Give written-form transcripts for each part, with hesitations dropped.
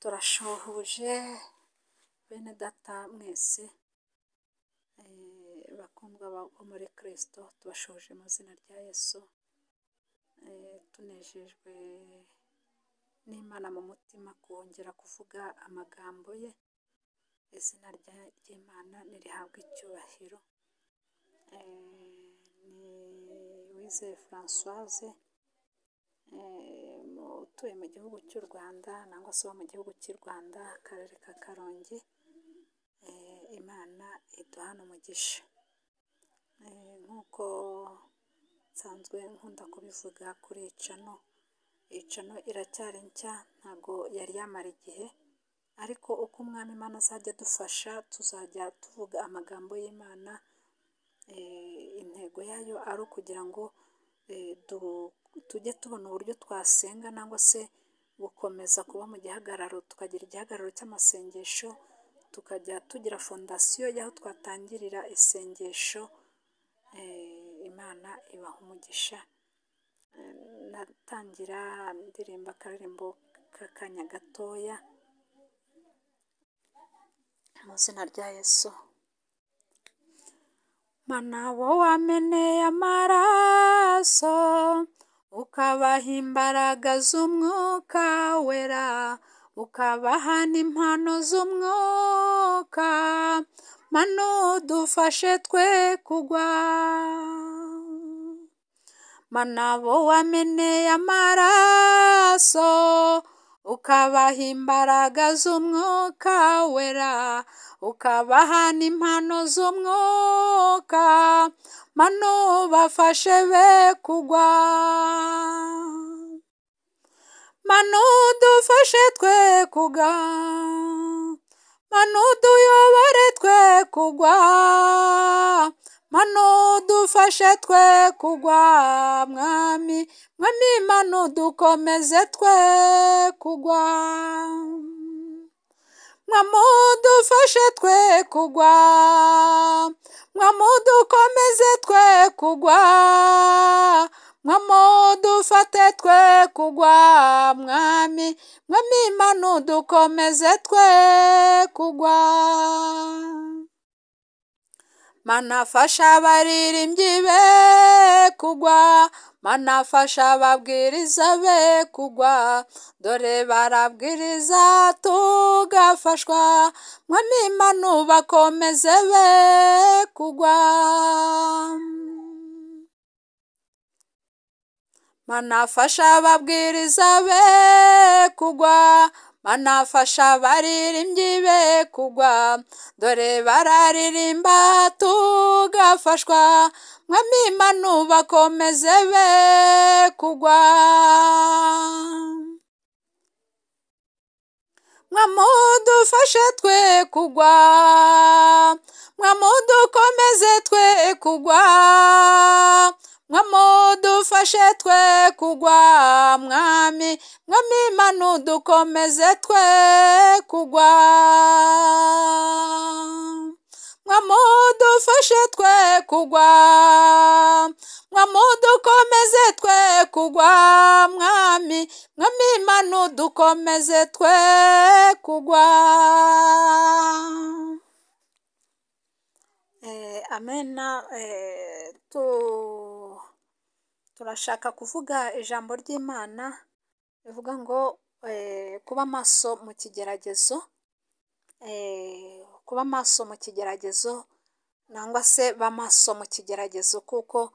Turashuhuje bene data mwese bakundwa bo muri Kristo, tubashuhuje mu izina rya Yesu, tunejejwe n'Imana mu mutima kongera kuvuga amagambo ye. Izina ry'Imana nirihabwe icyubahiro. Ni Uwizeye Françoise utuye mu gihugu cy'u Rwanda nangwa se wo mu gihugu cy'u Rwanda, akarere ka Karongi. Imana iduhane umugisha. Nk'uko nsanzwe nkunda kubivuga kuri iyi cano iracyari nshya, ntabwo yari yamara igihe, ariko uko umwami Imana azajya adufasha tuzajya tuvuga amagambo y'Imana. Intego yayo ari ukugira ngo tujye tubona uburyo twasenga nangwa se gukomeza kuba mu gihagararo, tukagira igihagararo cy'amasengesho, tukajya tugira fondasiyo y'aho twatangirira isengesho. Imana ibaha umugisha. Natangira ndirimba akaririmbo k'akanya gatoya mu izina rya Yesu. Mana wo wameneye amaraso ukabaha imbaraga z'umwuka wera, ukabaha n'impano z'umwuka, Mana udufashe twe kugwa. Mana wo wameneye amaraso ukabaha imbaraga z'umwuka wera, ukabaha n'impano z'umwuka, Mana ubafashe be kugwa. Mana udufashe twe kugwa, Mana uduyobore twe kugwa, Mana udufashe twe kugwa. Mwami Mana udukomeze twe kugwa, Mwami udufashe twe kugwa, Mwami udukomeze twe kugwa, Mwami udufate twe kugwa. Mwami Mana udukomeze twe kugwa. Mana fasha abaririmbyi be kugwa, Mana fasha ababwiriza be kugwa, dore barabwiriza tugafashwa. Mwami Mana ubakomeze be kugwa. Mana fasha ababwiriza be kugwa, Mana fasha abaririmbyi be kugwa, dore bararirimba tugafashwa. Mwami Mana ubakomeze be kugwa. Mwami udufashe twe kugwa, Mwami udukomeze twe kugwa, Mwami udufashe twe kugwa. Mwami Mana udukomeze twe kugwa, Mwami udufashe twe kugwa, Mwami udukomeze twe kugwa. Mwami Mana udukomeze twe kugwa. Amena. Turashaka kuvuga ijambo ry'Imana rivuga ngo kuba maso mu kigeragezo, kuba maso mu kigeragezo nangwa se ba maso mu kigeragezo, kuko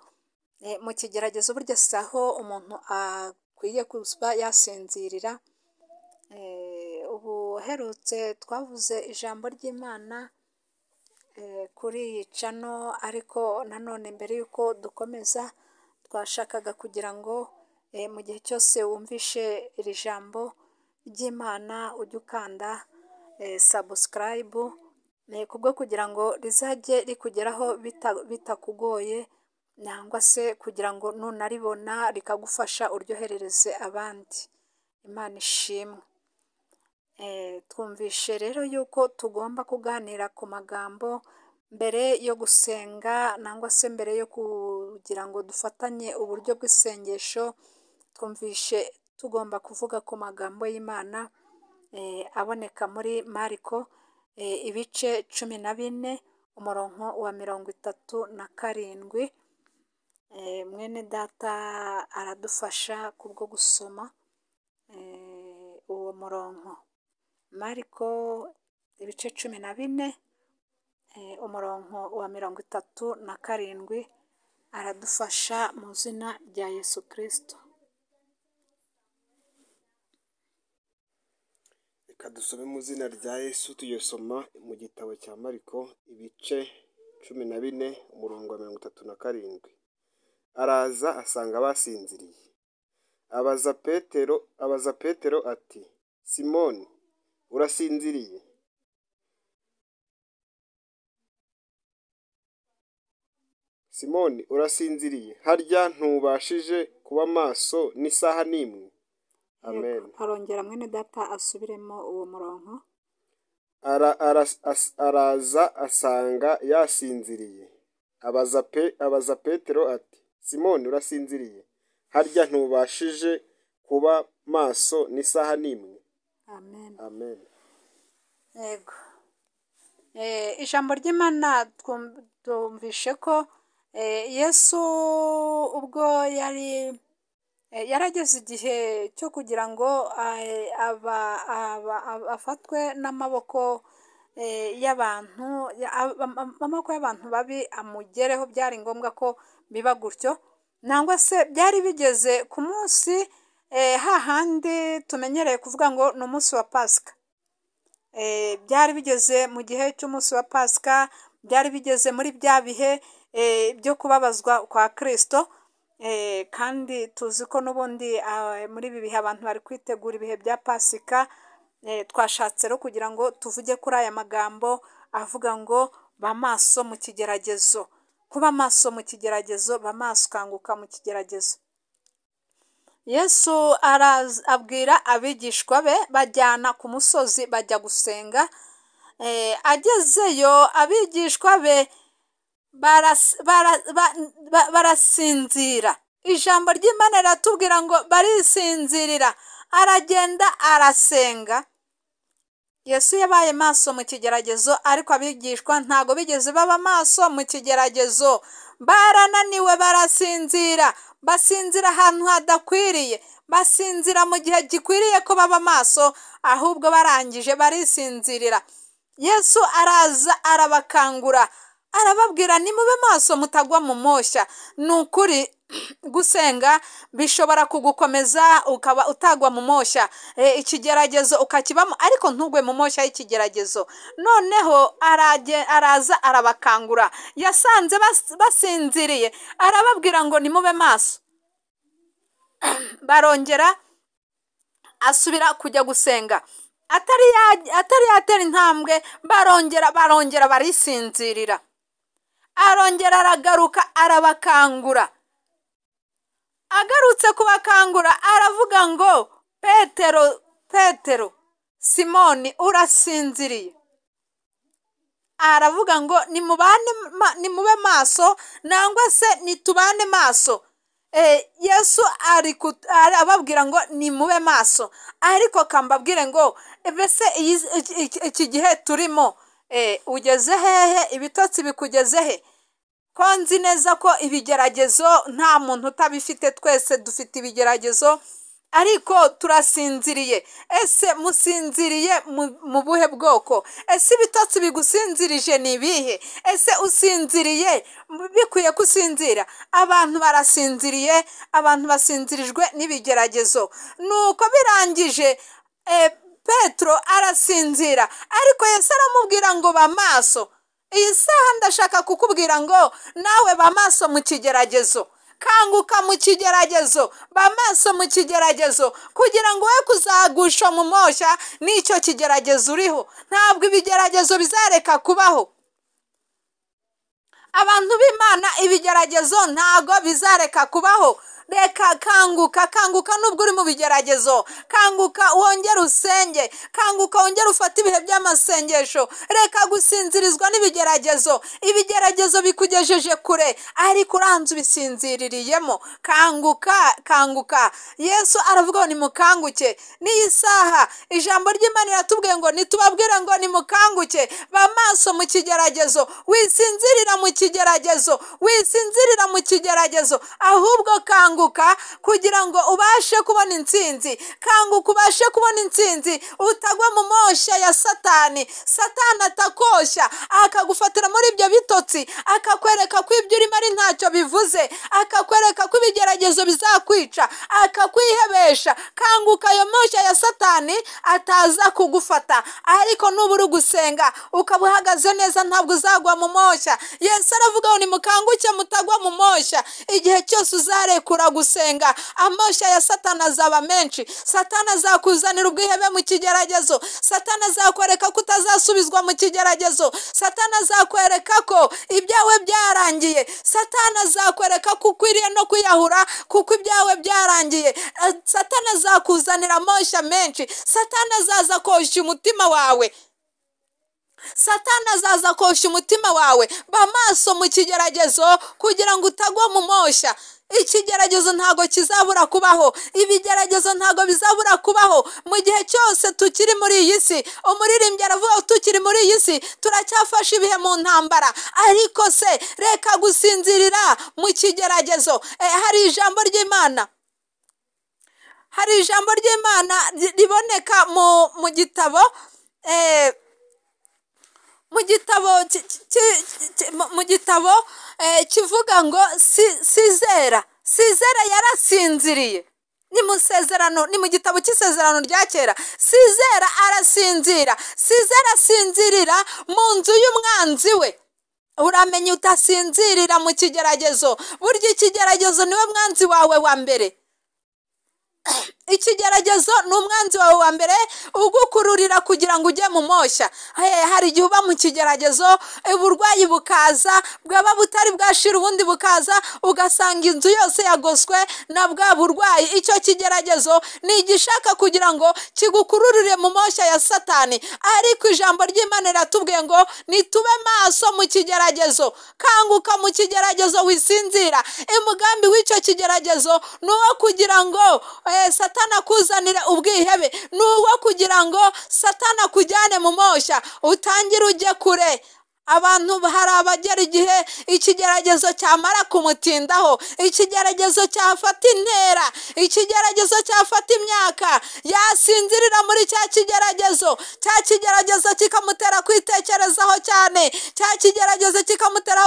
mu kigeragezo burya si aho umuntu akwiye kuba yasinzirira. Ubuherutse twavuze ijambo ry'Imana kuri iyi cano, ariko nanone mbere y'uko dukomeza twashakaga kugira ngo mu gihe cyose wumvishe iri jambo ry'Imana ujye ukanda subscribe, kubwo kugira ngo rizajye rikugeraho bitakugoye, nangwa se kugira ngo nunaribona rikagufasha uryoherereze abandi. Imana ishimwe. Twumvishe rero yuko tugomba kuganira ku magambo mbere yo gusenga nangwa se mbere yo kugira ngo dufatanye uburyo bw'isengesho. Twumvishe tugomba kuvuga ku magambo y'Imana aboneka muri Mariko ibice 14 umurongo wa 37. Mwene data aradufasha kubwo gusoma uwo murongo. Mariko ibice 14 umurongo wa 37 aradufasha mu izina rya Yesu Kristo. Reka dusome mu izina rya Yesu. Tuyosoma mu gitabo cya Mariko ibice 14 umurongo wa 37. Araza asanga basinziriye, abaza Petero ati, Simoni, urasinziriye? Simoni, urasinziriye? Harya ntubashije kuba maso n'isaha n'imwe? Amen. Arongera mwene data asubiremo uwo murongo. Araza asanga yasinziriye, abaza Petero ati, Simoni, urasinziriye? Harya ntubashije kuba maso n'isaha n'imwe? Amen. Amen. Yego. Ijambo ry'Imana twumvishe ko Yesu ubwo yarageze igihe cyo kugira ngo afatwe n'amaboko y'abantu, amaboko y'abantu babi amugereho. Byari ngombwa ko biba gutyo, nangwa se byari bigeze ku munsi hahandi tumenyereye kuvuga ngo ni umunsi wa Pasika. Byari bigeze mu gihe cy'umunsi wa Pasika, byari bigeze muri bya bihe byo kubabazwa kwa Kristo. Kandi tuzi ko n'ubundi muri ibi bihe abantu bari kwitegura ibihe bya Pasika. Twashatse rero kugira ngo tuvuge kuri aya magambo avuga ngo ba maso mu kigeragezo. Kuba maso mu kigeragezo, ba maso kanguka mu kigeragezo. Yesu abwira abigishwa be bajyana ku musozi bajya gusenga. Agezeyo abigishwa be barasinzira. Ijambo ry'Imana riratubwira ngo barisinzirira. Aragenda arasenga. Yesu yabaye maso mu kigeragezo, ariko abigishwa ntago bigeze baba maso mu kigeragezo. Barananiwe, barasinzira. Basinzira ahantu hadakwiriye, basinzira mu gihe gikwiriye ko baba maso, ahubwo barangije barisinzirira. Yesu araza arabakangura, arababwira nimube maso mutagwa mu moshya. Ni ukuri gusenga bishobora kugukomeza ukaba utagwa mu moshya, ikigeragezo ukakibamo ariko ntugwe mu moshya y'ikigeragezo. Noneho araza arabakangura, yasanze basinziriye, arababwira ngo nimube maso. Barongera asubira kujya gusenga. Atari yatera intambwe, barongera barisinzirira. Arongera aragaruka arabakangura. Agarutse kubakangura aravuga ngo Petero, Simoni, urasinziriye? Aravuga ngo nimube maso, nangwa se nitubane maso. Yesu arababwira ngo nimube maso, ariko kambabwire ngo mbese iki gihe turimo ugeze hehe? Ibitotsi bikugeze he? Ko nzi neza ko ibigeragezo nta muntu utabifite, twese dufite ibigeragezo, ariko turasinziriye. Ese musinziriye mu buhe bwoko? Ese ibitotsi bigusinzirije ni ibihe? Ese usinziriye bikwiye kusinzira? Abantu barasinziriye, abantu basinzirijwe n'ibigeragezo. Nuko birangije Petero arasinzira, ariko Yesu aramubwira ngo ba maso. Iyi saha ndashaka kukubwira ngo nawe ba maso mu kigeragezo. Kanguka mu kigeragezo, ba maso mu kigeragezo, kugira ngo we kuzagusha mu moshya n'icyo kigeragezo uriho. Ntabwo ibigeragezo bizareka kubaho. Abantu b'Imana, ibigeragezo ntago bizareka kubaho. reka kanguka nubwo uri mu bigeragezo, kanguka wongere usenge, kanguka wongere ufate ibihe by'amasengesho, reka gusinzirizwa n'ibigeragezo. Ibigeragezo bikugejeje kure ariko uranze ubisinziririyemo. Kanguka. Yesu aravuga ngo nimukanguke. N'iyi saha ijambo ry'Imana riratubwiye ngo nitubabwire ngo nimukanguke, ba maso mu kigeragezo. Wisinzirira mu kigeragezo, ahubwo kanguka kugira ngo ubashe kubona intsinzi. Kanguka ubashe kubona intsinzi, utagwa mu moshya ya Satani. Satani atakoshya akagufatira muri ibyo bitotsi, akakwereka ko ibyo urimo ari ntacyo bivuze, akakwereka ko ibigeragezo bizakwica, akakwihebesha. Kanguka ayo moshya ya Satani ataza kugufata, ariko nuba uri gusenga ukaba uhagaze neza ntabwo uzagwa mu moshya. Yesu aravuga ngo nimukanguke mutagwa mu moshya. Igihe cyose uzarekura gusenga, amoshya ya Satani azaba menshi. Satani azakuzanira ubwihebe mu kigeragezo, Satani azakwereka ko utazasubizwa mu kigeragezo, Satani azakwereka ko ibyawe byarangiye, Satani azakwereka ko ukwiriye no kwiyahura kuko ibyawe byarangiye. Satani azakuzanira amoshya menshi. Satani azaza koshya umutima wawe. Ba maso mu kigeragezo kugira ngo utagwa mu moshya. Ikigeragezo ntago kizabura kubaho, ibigeragezo ntago bizabura kubaho mu gihe cyose tukiri muri iyi si. Umuririmbyi aravuga tukiri muri iyi si turacyafashe ibihe mu ntambara, ariko se reka gusinzirira mu kigeragezo. Hari ijambo ry'Imana riboneka mu gitabo kivuga ngo Sizera yarasinziriye. Ni mu gitabo cy'isezerano rya kera. Sizera arasinzira. Sizera asinzirira mu nzu y'umwanzi we. Uramenye utasinzirira mu kigeragezo. Burya ikigeragezo niwe mwanzi wawe wa mbere. Ikigeragezo ni umwanzi wawe wa mbere ugukururira kugira ngo ujye mu moshya. Hari igihe uba mu kigeragezo, uburwayi bukaza, bwaba butari bwashira ubundi bukaza, ugasanga inzu yose yagoswe na bwa burwayi. Icyo kigeragezo ni igishaka kugira ngo kigukururire mu moshya ya Satani, ariko ijambo ry'Imana riratubwiye ngo nitube maso mu kigeragezo. Kanguka mu kigeragezo wisinzira. Umugambi w'icyo kigeragezo ni uwo kugira ngo Satani akuzanire ubwihebe, ni uwo kugira ngo Satani akujyane mu moshya utangire ujye kure. Abantu hari abagera igihe ikigeragezo cyamara kumutindaho, ikigeragezo cyafata intera, ikigeragezo cyafata imyaka, yasinzirira muri cya kigeragezo kikamutera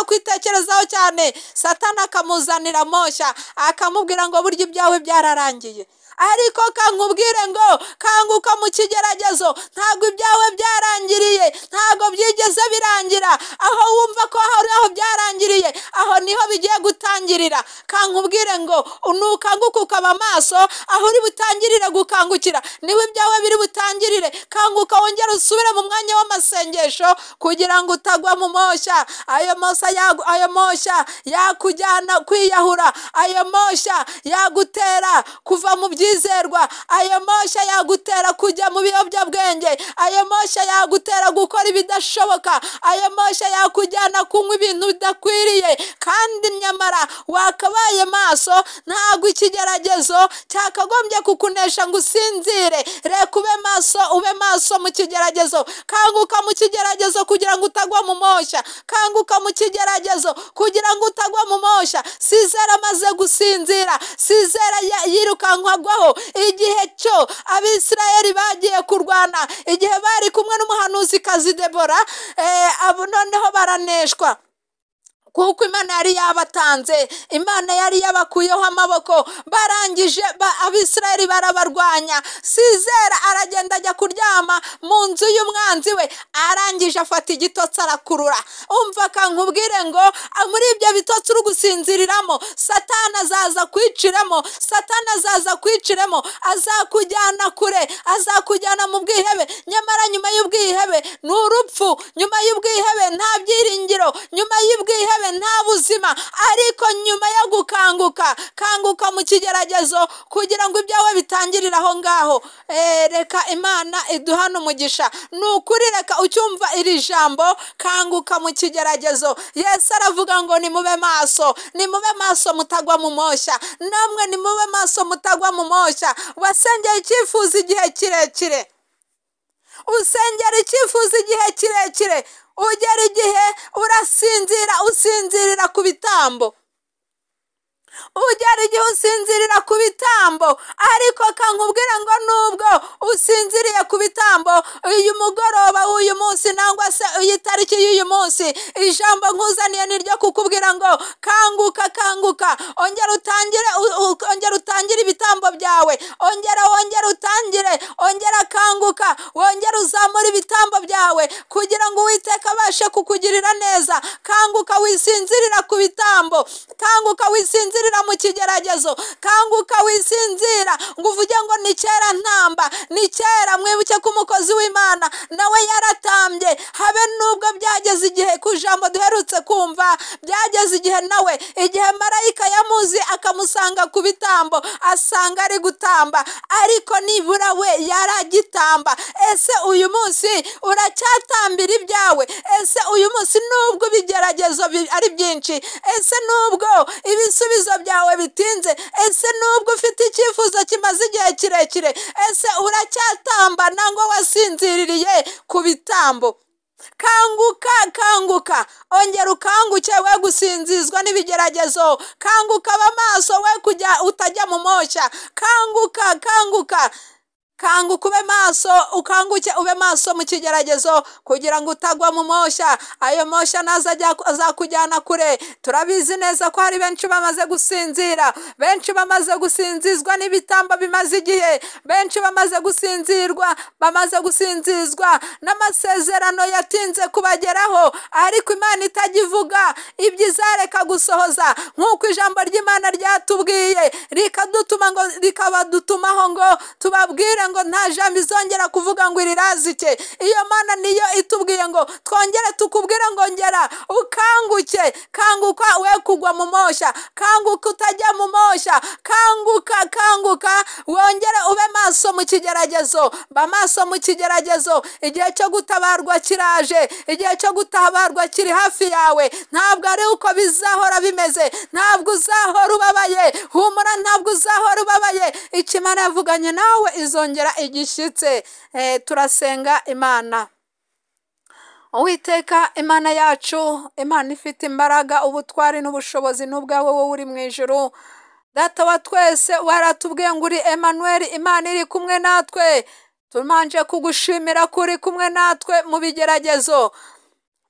kwitekerezaho cyane, Satani akamuzanira moshya, akamubwira ngo burya ibyawe byararangiye. Ariko kankubwire ngo kanguka mu kigeragezo, ntabwo ibyawe byarangiriye, ntabwo byigeze birangira. Aho wumva ko hari aho byarangiriye, aho niho bigiye gutangirira. Kankubwire ngo nukanguka ukaba maso, aho uri butangirire gukangukira niho ibyawe biri butangirire. Kanguka wongere usubire mu mwanya w'amasengesho kugira ngo utagwa mu moshya. Ayo moshya yakujyana kwiyahura, ayo moshya yagutera kuva mu byizerwa, ayo moshya yagutera kujya mu biyobyabwenge, ayo moshya yagutera gukora ibidashoboka, ayo moshya yakujyana kunywa ibintu bidakwiriye. Kandi nyamara wakabaye maso, ntabwo ikigeragezo cyakagombye kukunesha ngo usinzire. Reka ube maso mu kigeragezo. Kanguka mu kigeragezo kugira ngo utagwa mu moshya. Kanguka mu kigeragezo kugira ngo utagwa mu moshya. Sizera amaze gusinzira, Sizera yirukankwaga igihe cyo Abisirayeli bagiye kurwana, igihe bari kumwe n'umuhanuzikazi Debora, noneho baraneshwa kuko Imana yari yabatanze, Imana yari yabakuyeho amaboko. Barangije Abisirayeli barabarwanya. Sizera aragenda ajya kuryama mu nzu y'umwanzi we, arangije afata igitotsi arakurura. Umva kankubwire ngo muri ibyo bitotsi uri gusinziriramo, Satani azaza kwiciremo, azakujyana kure, azakujyana mu bwihebe. Nyamara nyuma y'ubwihebe ni urupfu, nyuma y'ubwihebe nta byiringiro, nyuma y'ubwihebe mbebe nta buzima, ariko nyuma yo gukanguka, kanguka mu kigeragezo kugira ngo ibyawe bitangirire aho ngaho. Reka Imana iduhane umugisha. Ni ukuri, reka ucyumva iri jambo, kanguka mu kigeragezo. Yesu aravuga ngo nimube maso, nimube maso mutagwa mu moshya. Namwe nimube maso mutagwa mu moshya. Wasengeye icyifuzo igihe kirekire, usengera icyifuzo igihe kirekire, ugera igihe urasinzira, usinzirira ku bitambo, ugera igihe usinzirira ku bitambo. Ariko kankubwire ngo nubwo usinziriye ku bitambo, uyu mugoroba w'uyu munsi nangwa se iyi tariki y'uyu munsi, ijambo nkuzaniye ni ryo kukubwira ngo kanguka, kanguka, ongera utangire ibitambo byawe, ongera utangire, ongera kanguka, wongera uzamura ibitambo byawe kugira ngo Uwiteka abashe kukugirira neza. Kanguka wisinzirira ku bitambo, kanguka wisinzirira mu kigeragezo, kanguka wisinzira ngo uvuge ngo ni kera ntamba, ni kera. Mwibuke ko umukozi w'Imana nawe yaratambye, habe nubwo byageze igihe ku jambo duherutse kumva, byageze igihe nawe, igihe marayika yamuzi akamusanga ku bitambo, asanga ari gutamba, ariko nibura we yaragitamba. Ese uyu munsi uracyatambira ibyawe? Ese uyu munsi nubwo ibigeragezo ari byinshi, ese nubwo ibisubizo byawe bitinze, ese nubwo ufite icyifuzo kimaze igihe kirekire, ese uracyatamba nangwa wasinziririye ku bitambo? Kanguka, kanguka, ongera ukanguke, we gusinzizwa n'ibigeragezo. Kanguka, aba maso, we kujya utajya mu moshya. Kanguka, kanguka, kanguka ube maso, ukanguke ube maso mu kigeragezo kugira ngo utagwa mu moshya. Ayo moshya azakujyana kure. Turabizi neza ko hari benshi bamaze gusinzira, benshi bamaze gusinzizwa n'ibitambo bimaze igihe, benshi bamaze gusinzizwa n'amasezerano yatinze kubageraho, ariko Imana itajya ivuga ibyo izareka gusohoza, nk'uko ijambo ry'Imana ryatubwiye rikabadutumaho ngo tubabwire ngo nta jambo izongera kuvuga ngo irirazike. Iyo Mana niyo itubwiye ngo twongere tukubwire ngo ngera ukanguke. Kanguka, we kugwa mu moshya, kanguka utajya mu moshya, kanguka, kanguka, wongere ube maso mu kigeragezo. Ba maso mu kigeragezo, igihe cyo gutabarwa kiraje, igihe cyo gutabarwa kiri hafi yawe. Ntabwo ari uko bizahora bimeze, ntabwo uzahora ubabaye, humura, ntabwo uzahora ubabaye. Icyo Imana yavuganye nawe izongera igishyitse. Turasenga Imana. Uwiteka Imana yacu, Imana ifite imbaraga, ubutwari n'ubushobozi n'ubwawe wowe uri mu ijuru. Data wa twese, waratubwiye ngo uri Emmanuel, Imana iri kumwe natwe. Tumanje kugushimira ko uri kumwe natwe mu bigeragezo.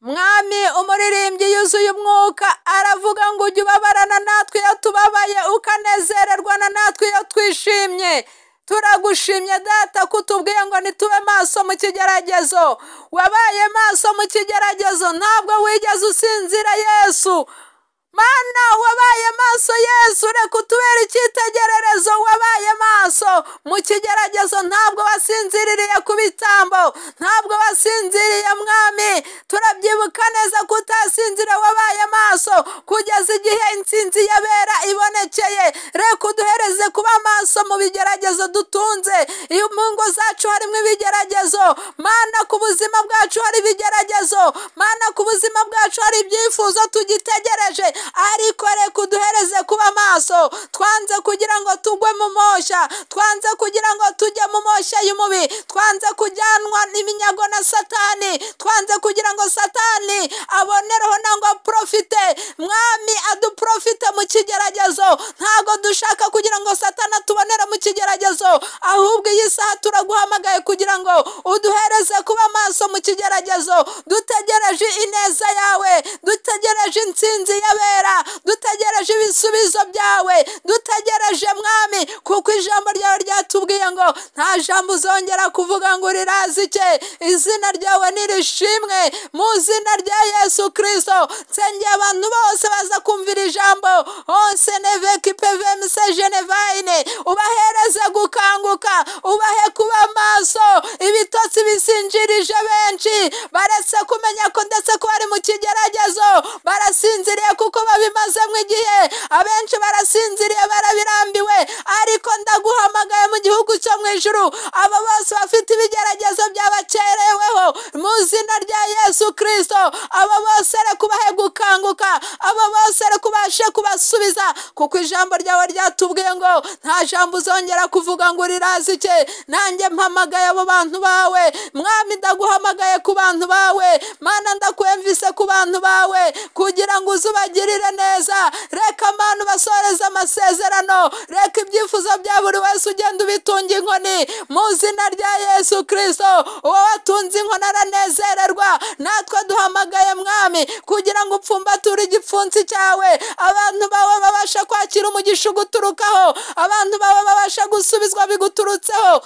Mwami, umuririmbyi yuzuye umwuka aravuga ngo ujye ubabarana natwe iyo tubabaye, ukanezererwa na natwe iyo twishimye. Turagushimye Data ko utubwiye ngo nitube maso mu kigeragezo. Wabaye maso mu kigeragezo, ntabwo wigeze usinzira Yesu. Mana, wabaye maso Yesu, reka utubere icyitegererezo. Wabaye maso mu kigeragezo, ntabwo wasinziririye ku bitambo, ntabwo wasinziriye Mwami. Turabyibuka neza ko utasinzira, wabaye maso kugeza igihe intsinzi y'abera ibonekeye. Reka uduhereze kuba maso mu bigeragezo dutunze. Iyo mu ngo zacu harimo ibigeragezo, Mana, ku buzima bwacu hari ibigeragezo, Mana, ku buzima bwacu hari ibyifuzo tugitegereje, ariko reka uduhereze kuba maso. Twanze kugira ngo tugwe mu moshya, twanze kugira ngo tujye mu moshya y'umubi, twanze kujyanwa n'iminyago na Satani, twanze kugira ngo Satani abonereho nangwa profite. Mwami, aduprofite mu kigeragezo. Ntago dushaka kugira ngo Satani atubonere mu kigeragezo, ahubwo iyi saha turaguhamagaye kugira ngo uduhereze kuba maso mu kigeragezo. Dutegereje ineza yawe, dutegereje intsinzi y'abera, dutegereje ibisubizo byawe, dutegereje Mwami, kuko ijambo ryawe ryatubwiye ngo nta jambo uzongera kuvuga ngo rirazike. Izina ryawe nirishimwe mu izina rya Yesu Kristo. Nsengeye abantu bose baza kumvira ijambo, hose neveki pevemse genevaine, ubahereze gukanguka, ubahe kuba maso, ibitotsi bisinjirije benshi, baretse kumenya ko ndetse ko bari mu kigeragezo, barasinziriye kuko babimazemo igihe, abenshi barasinziriye barabirambiwe, ariko ndaguhamagaye mu gihugu cyo mu ijuru, abo bose bafite ibigeragezo byabakereweho mu izina rya Yesu Kristo, abo bose reka ubahe gukanguka, abo bose reka ubashe kubasubiza, kuko ijambo ryawe ryatubwiye ngo nta jambo uzongera kuvuga ngo rirazike. Nanjye mpamagaye abo bantu bawe mwami, ndaguhamagaye ku bantu bawe Mana, ndakwemvise ku bantu bawe kugira ngo uzubagirire neza. Reka Mana ubasoreze amasezerano, reka ibyifuzo bya buri wese ugenda ubitunga inkoni mu izina rya Yesu Kristo. Uwo watunze inkoni aranezererwa, natwe duhamagaye mwami kugira ngo upfumbature igipfunsi cyawe, abantu bawe babasha kwakira umugisha uguturukaho, abantu bawe babasha gusubizwa biguturutseho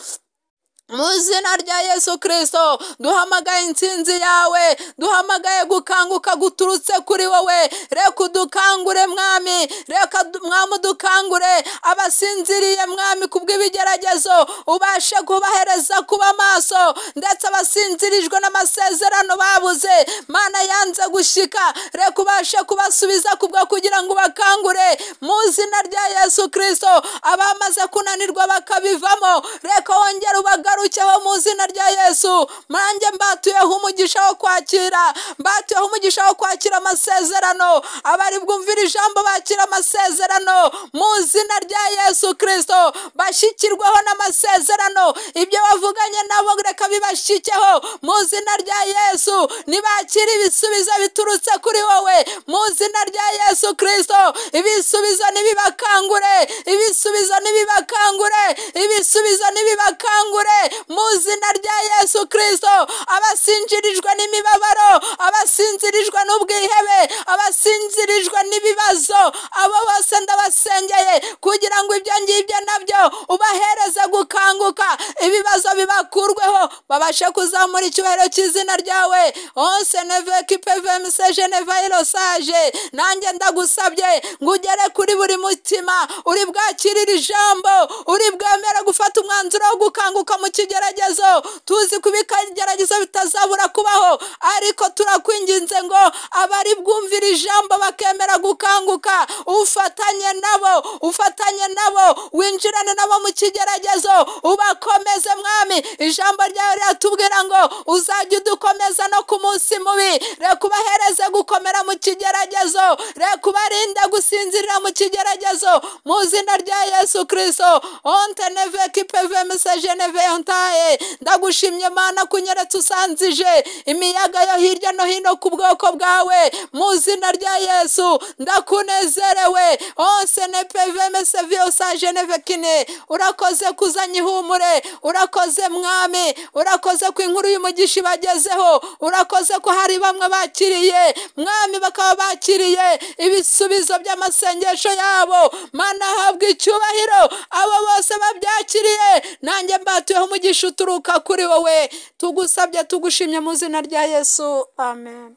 mu izina rya Yesu Kristo. Duhamagaye intsinzi yawe, duhamagaye gukanguka guturutse kuri wowe. Reka udukangure mwami, reka mwami udukangure abasinziriye mwami kubw'ibigeragezo, ubashe kubahereza kuba maso, ndetse abasinzirijwe n'amasezerano babuze Mana yanze gushyika, reka ubashe kubasubiza kubwo kugira ngo bakangure mu izina rya Yesu Kristo. Abamaze kunanirwa bakabivamo, reka wongere ubagarukeho mu izina rya Yesu. Nanjye mbatuyeho umugisha wo kwakira, mbatuyeho umugisha wo kwakira amasezerano, abari bwumvira ijambo bakira amasezerano mu izina rya Yesu Kristo, bashyikirweho n'amasezerano, ibyo bavuganye nabo reka bibashikeho mu izina rya Yesu. Nibakira ibisubizo biturutse kuri wowe mu izina rya Yesu Kristo. Ibisubizo nibibakangure, ibisubizo nibibakangure, ibisubizo nibibakangure mu izina rya Yesu Kristo. Abasinjirijwe n'imibabaro, abasinzirijwe n'ubwihebe, abasinzirijwe n'ibibazo, abo bose ndabasengeye kugira ngo ibyo ngibyo nabyo ubahereze gukanguka, ibibazo bibakurweho, babashe kuzamura icyubahiro cy'izina ryawe. Onse neve kipeve mseje nevailo sage. Nanjye ndagusabye ngo ugere kuri buri mutima, uri bwakirira ijambo, uri bwemere gufata umwanzuro wo gukanguka mu kigeragezo. Tuzi ko ibigeragezo bitazabura kubaho, ariko turakwinginze ngo abari bwumvira ijambo bakemera gukanguka, ufatanye nabo, ufatanye nabo, winjirane nabo mu kigeragezo, ubakomeze mwami. Ijambo ryawe riratubwira ngo uzajya udukomeza no ku munsi mubi. Reka ubahereze gukomera mu kigeragezo, reka ubarinde gusinzirira mu kigeragezo mu izina rya Yesu Kristo. Onte neve kipeve mseje neve ontaye. Ndagushimye Mana kunyeretse usanzije imiyaga yo hirya no hino ku bwoko bwawe mu izina rya Yesu. Ndakunezerewe. Onse nepeve mesevio sage neve kine. Urakoze kuzanya ihumure, urakoze mwami, urakoze ko inkuru y'umugisha ibagezeho, urakoze ko hari bamwe bakiriye mwami, bakaba bakiriye ibisubizo by'amasengesho yabo. Mana habwa icyubahiro abo bose babyakiriye, nanjye mbatuyeho umugisha uturuka kuri wowe. Tugusabye tugushimye mu izina rya Yesu, amen.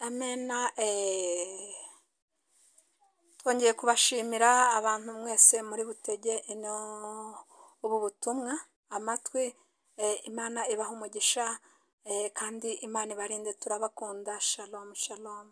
Amena. Twongeye kubashimira abantu mwese muri butege ubu butumwa amatwi. Imana ibaha umugisha kandi Imana ibarinde, turabakunda. Shalom shalom.